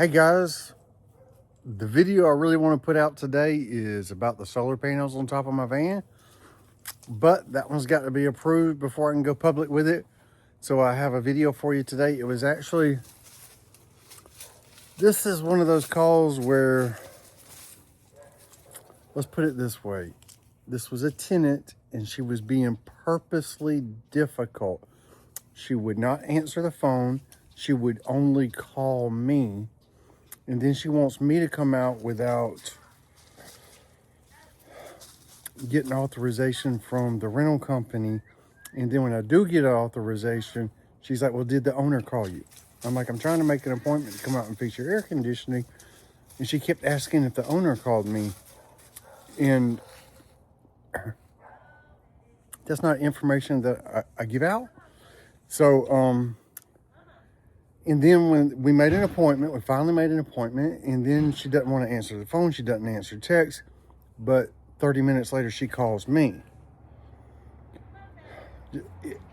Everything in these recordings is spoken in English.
Hey guys, the video I really want to put out today is about the solar panels on top of my van, but that one's got to be approved before I can go public with it. So I have a video for you today. It was actually, this is one of those calls where, let's put it this way. This was a tenant and she was being purposely difficult. She would not answer the phone. She would only call me. And then she wants me to come out without getting authorization from the rental company. And then when I do get authorization, she's like, well, did the owner call you? I'm like, I'm trying to make an appointment to come out and fix your air conditioning. And she kept asking if the owner called me. And that's not information that I give out. So, and then when we made an appointment, we finally made an appointment, and then she doesn't want to answer the phone. She doesn't answer text, but 30 minutes later, she calls me.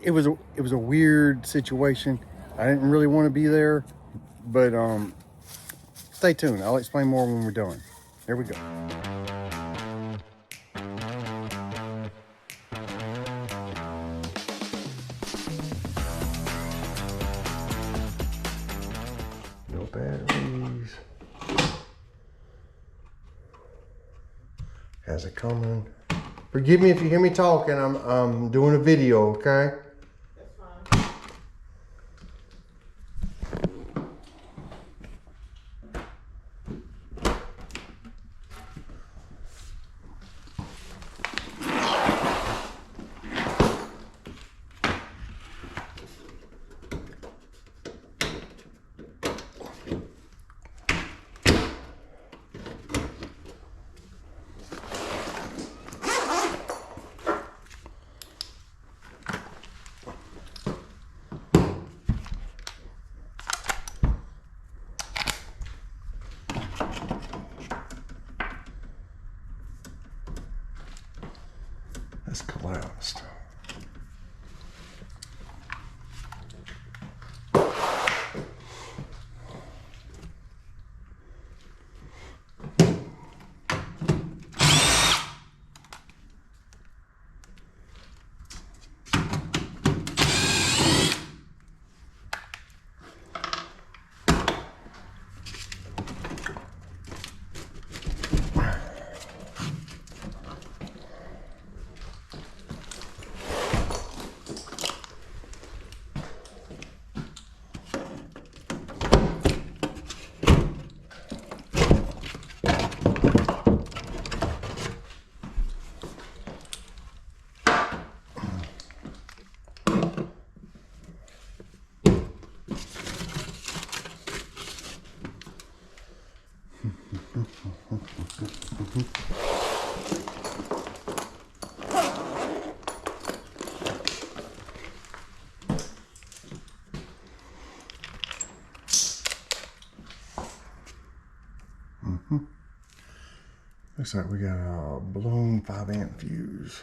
It was a weird situation. I didn't really want to be there, but stay tuned. I'll explain more when we're done. Here we go. No batteries. How's it coming? Forgive me if you hear me talking. I'm doing a video, okay? That's fine. That's collapsed. Looks like we got a blown 5-amp fuse.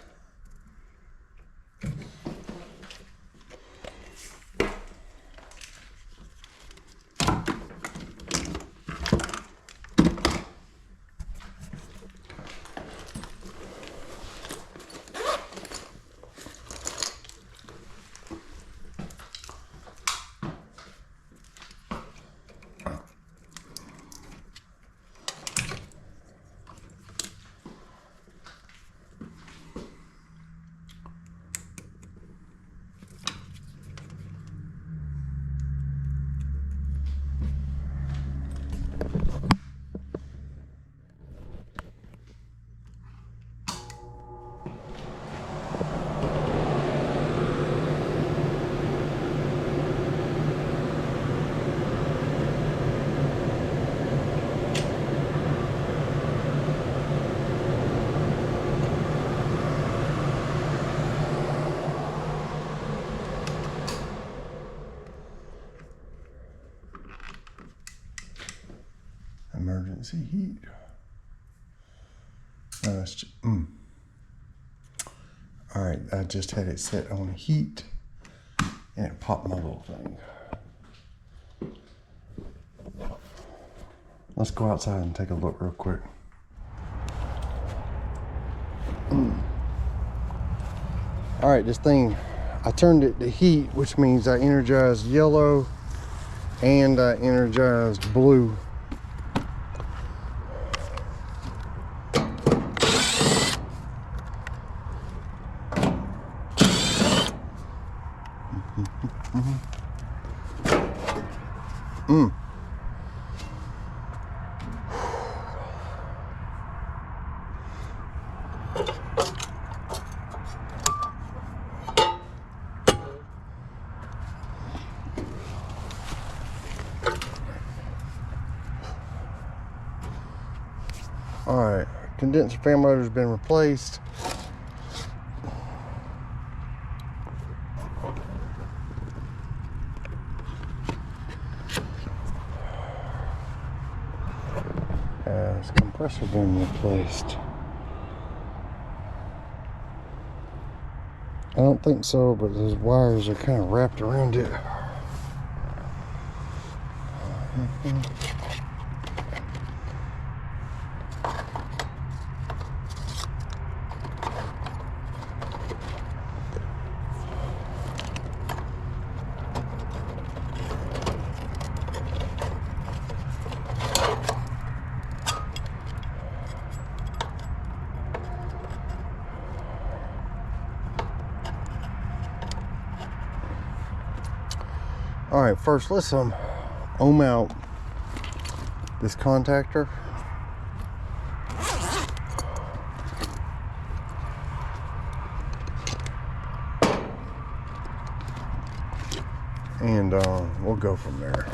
Emergency heat. No, that's just, All right, I just had it set on heat and it popped my little thing. Let's go outside and take a look real quick. All right, this thing, I turned it to heat, which means I energized yellow and I energized blue. All right, condenser fan motor's been replaced. Has compressor been replaced? I don't think so, but those wires are kind of wrapped around it. All right, first let's ohm out this contactor. And we'll go from there.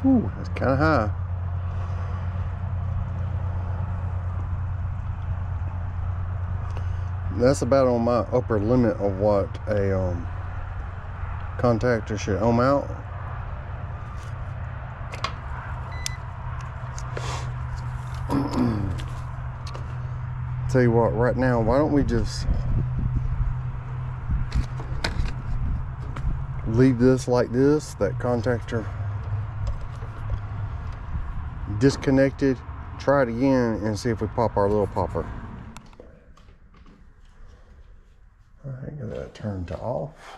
Ooh, that's kind of high. That's about on my upper limit of what a contactor should ohm out. Tell you what, right now, why don't we just leave this like this, that contactor disconnected, try it again and see if we pop our little popper. All right, get that turned to off.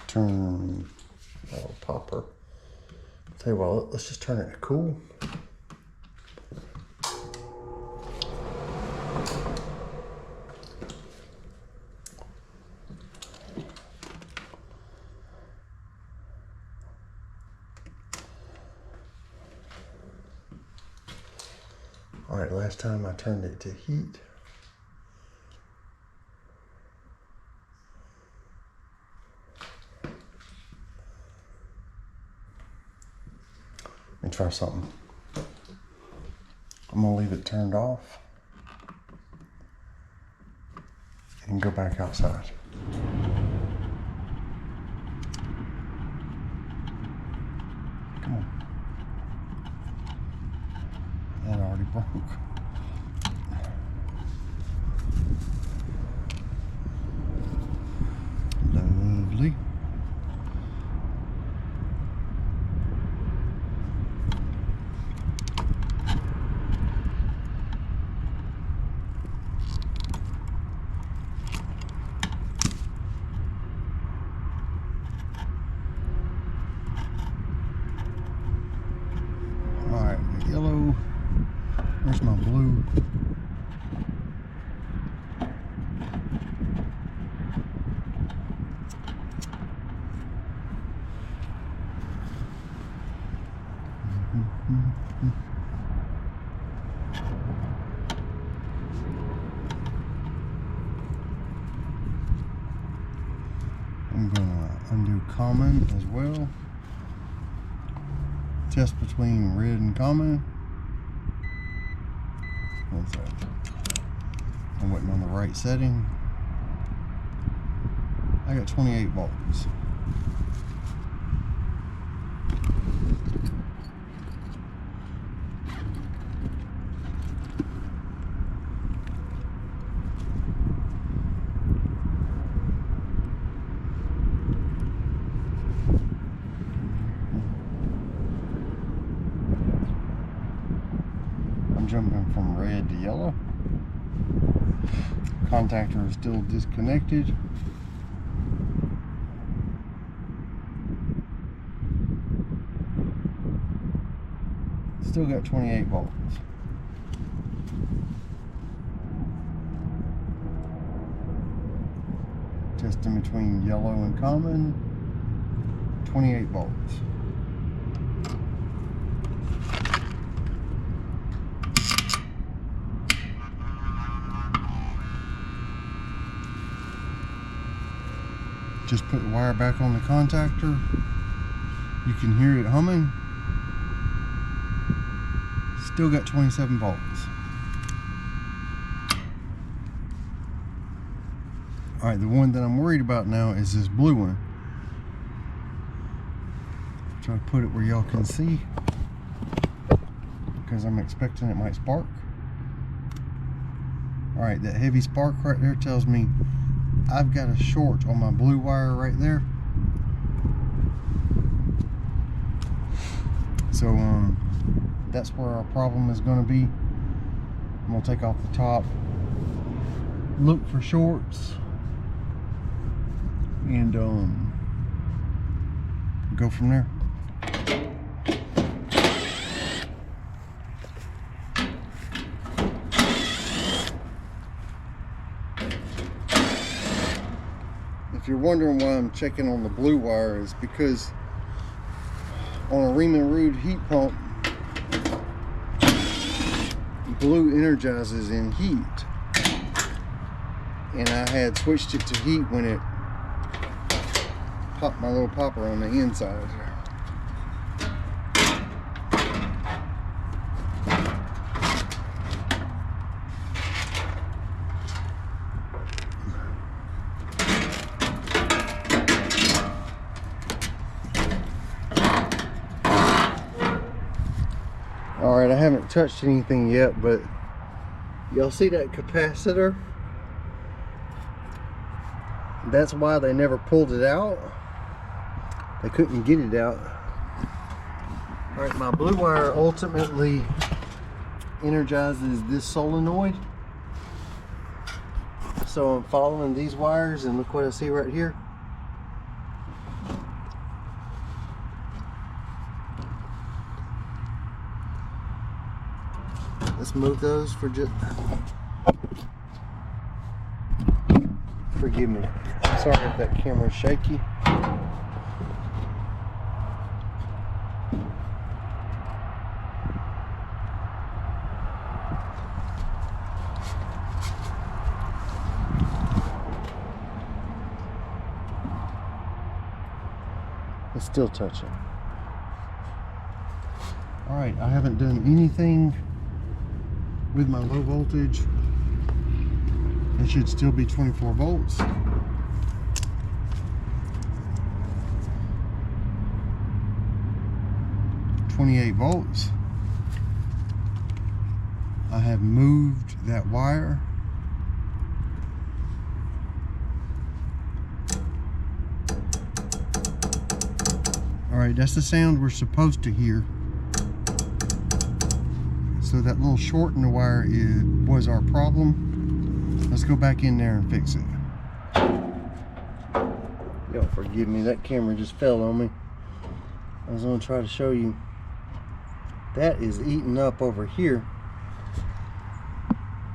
Turn little popper. Tell you what, let's just turn it to cool. All right, last time I turned it to heat. Let me try something. I'm gonna leave it turned off and go back outside. Come on. That already broke. Lovely. All right, yellow. Where's my blue? common as well. Test between red and common. One second. I'm waiting on the right setting. I got 28 volts. I'm jumping from red to yellow. Contactor is still disconnected. Still got 28 volts. Testing between yellow and common, 28 volts. Just put the wire back on the contactor. You can hear it humming. Still got 27 volts. Alright, the one that I'm worried about now is this blue one. Try to put it where y'all can see, because I'm expecting it might spark. Alright, that heavy spark right there tells me I've got a short on my blue wire right there. So that's where our problem is going to be. I'm going to take off the top, look for shorts, and go from there. If you're wondering why I'm checking on the blue wire, is because on a Riemann Rude heat pump, blue energizes in heat, and I had switched it to heat when it popped my little popper on the inside. Alright, I haven't touched anything yet, but y'all see that capacitor? That's why they never pulled it out. They couldn't get it out. Alright, my blue wire ultimately energizes this solenoid. So I'm following these wires, and look what I see right here. Let's move those for just... Forgive me. Sorry if that camera's shaky. It's still touching. Alright, I haven't done anything with my low voltage. It should still be 24 volts. .28 volts. I have moved that wire. Alright, that's the sound we're supposed to hear. So that little short in the wire was our problem. Let's go back in there and fix it. Y'all forgive me, that camera just fell on me. I was going to try to show you. That is eating up over here.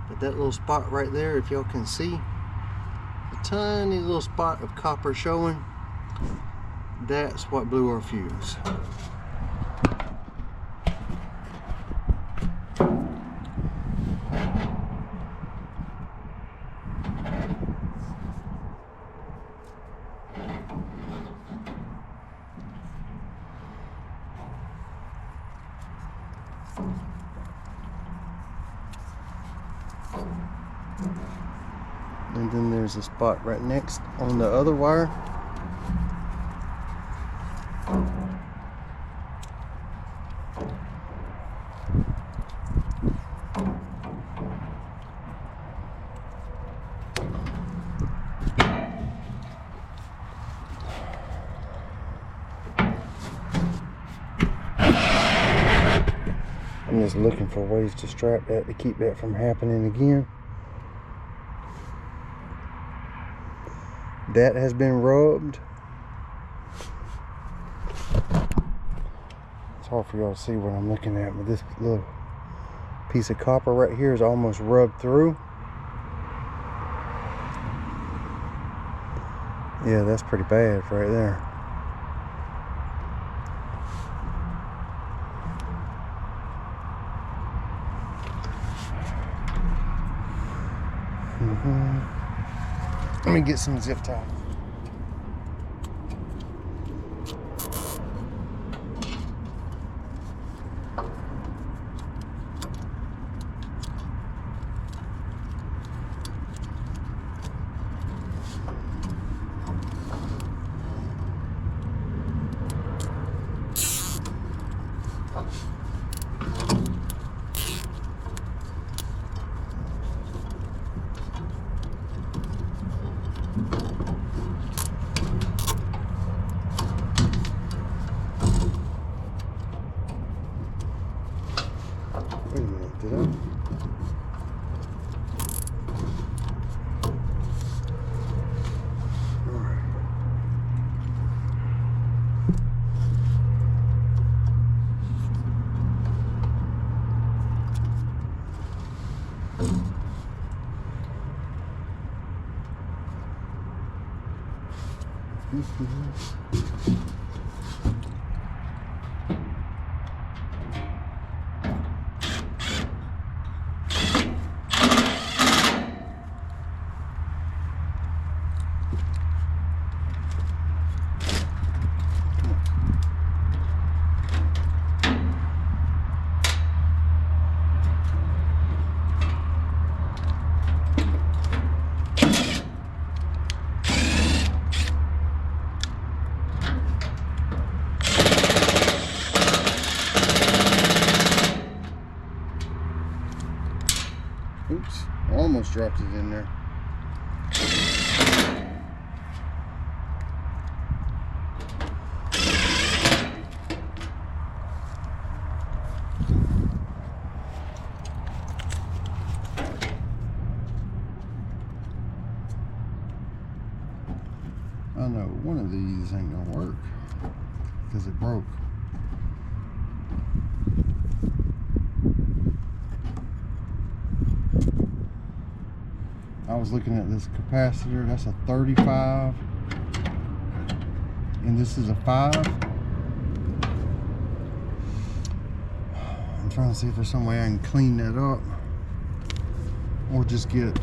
But that little spot right there, if y'all can see, a tiny little spot of copper showing, that's what blew our fuse. And then there's a spot right next on the other wire. I'm just looking for ways to strap that to keep that from happening again. That has been rubbed. It's hard for y'all to see what I'm looking at, but this little piece of copper right here is almost rubbed through. Yeah, that's pretty bad right there. Let me get some zip tie. Wait a minute, did I? Oops, almost dropped it in there. I know one of these ain't gonna work because it broke. I was looking at this capacitor, that's a 35 and this is a 5. I'm trying to see if there's some way I can clean that up or just get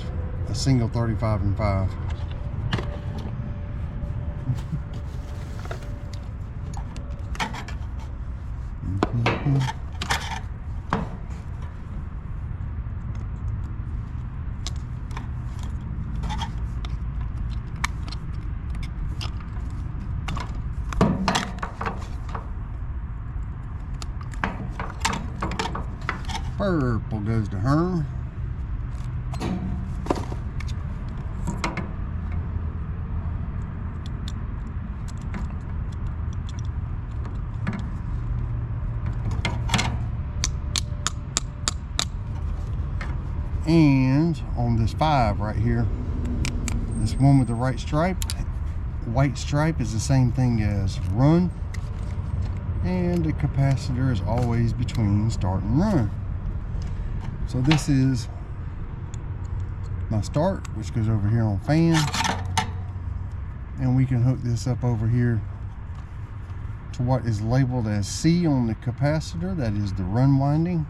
a single 35 and 5. Purple goes to her. And on this 5 right here, this one with the white stripe is the same thing as run, and the capacitor is always between start and run. So this is my start, which goes over here on fan, and we can hook this up over here to what is labeled as C on the capacitor. That is the run winding.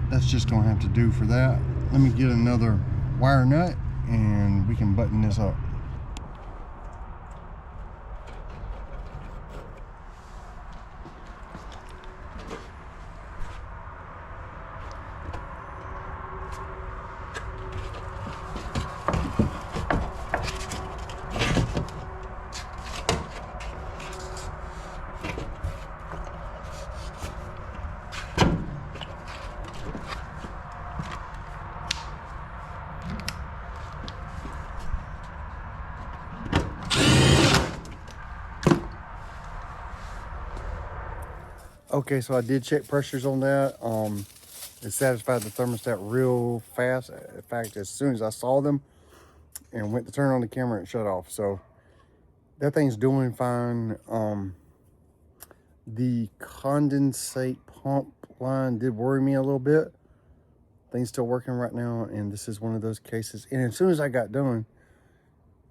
That's just gonna have to do for that. Let me get another wire nut and we can button this up. Okay, so I did check pressures on that. It satisfied the thermostat real fast. In fact, as soon as I saw them and went to turn on the camera, it shut off. So that thing's doing fine. The condensate pump line did worry me a little bit. Thing's still working right now, and this is one of those cases. And as soon as I got done,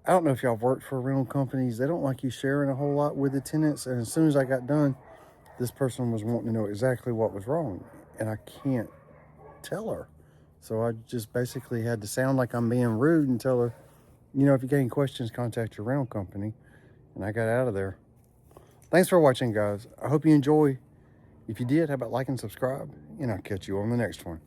I don't know if y'all worked for rental companies. They don't like you sharing a whole lot with the tenants. And as soon as I got done, this person was wanting to know exactly what was wrong, and I can't tell her. So I just basically had to sound like I'm being rude and tell her, you know, if you got any questions, contact your rental company. And I got out of there. Thanks for watching, guys. I hope you enjoy. If you did, how about like and subscribe? And I'll catch you on the next one.